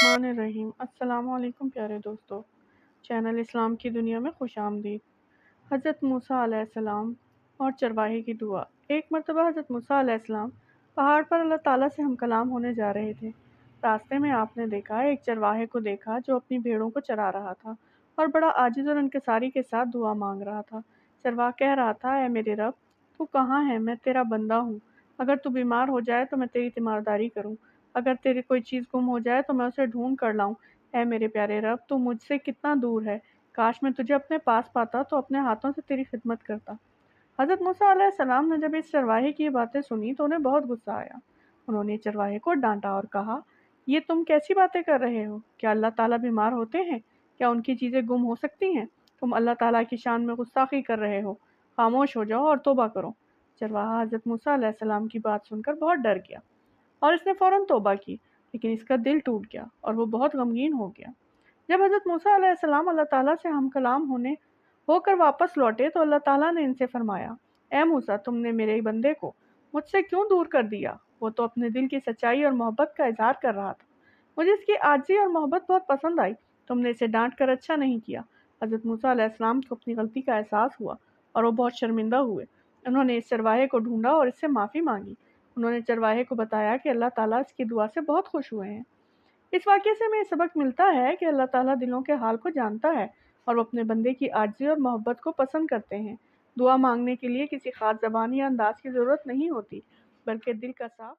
बिस्मिल्लाहिर्रहमानिर्रहीम। अस्सलाम वालेकुम प्यारे दोस्तों। चैनल इस्लाम की दुनिया में खुश आमदीद। हज़रत मूसा अलैहिस्सलाम और चरवाहे की दुआ। एक मरतबा हज़रत मूसा अलैहिस्सलाम पहाड़ पर अल्लाह ताला से हम कलाम होने जा रहे थे। रास्ते में आपने देखा एक चरवाहे को देखा जो अपनी भेड़ों को चरा रहा था और बड़ा आजिज़ और इंकिसारी के साथ दुआ मांग रहा था। चरवाहा कह रहा था, ऐ मेरे रब, तू कहाँ है? मैं तेरा बंदा हूँ। अगर तू बीमार हो जाए तो मैं तेरी तीमारदारी करूँ। अगर तेरी कोई चीज़ गुम हो जाए तो मैं उसे ढूँढ कर लाऊँ। ऐ मेरे प्यारे रब, तू मुझसे कितना दूर है। काश मैं तुझे अपने पास पाता तो अपने हाथों से तेरी खिदमत करता। हज़रत मूसा अलैहिस्सलाम ने जब इस चरवाहे की ये बातें सुनी तो उन्हें बहुत गुस्सा आया। उन्होंने चरवाहे को डांटा और कहा, ये तुम कैसी बातें कर रहे हो? क्या अल्लाह ताला बीमार होते हैं? क्या उनकी चीज़ें गुम हो सकती हैं? तुम अल्लाह ताला की शान में गुस्ताखी कर रहे हो। खामोश हो जाओ और तौबा करो। चरवाहा हज़रत मूसा अलैहिस्सलाम की बात सुनकर बहुत डर गया और इसने फ़ौरन तौबा की, लेकिन इसका दिल टूट गया और वो बहुत गमगीन हो गया। जब हज़रत मूसा अलैहिस्सलाम अल्लाह ताला से हम कलाम होकर वापस लौटे तो अल्लाह ताला ने इनसे फरमाया, ए मूसा, तुमने मेरे बंदे को मुझसे क्यों दूर कर दिया? वो तो अपने दिल की सच्चाई और मोहब्बत का इज़हार कर रहा था। मुझे इसकी आजिज़ी और मोहब्बत बहुत पसंद आई। तुमने इसे डांट कर अच्छा नहीं किया। हज़रत मूसा अलैहिस्सलाम को अपनी गलती का एहसास हुआ और वो बहुत शर्मिंदा हुए। उन्होंने इस चरवाहे को ढूंढा और इससे माफ़ी मांगी। उन्होंने चरवाहे को बताया कि अल्लाह ताला इसकी दुआ से बहुत खुश हुए हैं। इस वाक़ये से हमें सबक मिलता है कि अल्लाह ताला दिलों के हाल को जानता है और वो अपने बंदे की आजिज़ी और मोहब्बत को पसंद करते हैं। दुआ मांगने के लिए किसी ख़ास ज़बान या अंदाज़ की ज़रूरत नहीं होती, बल्कि दिल का साफ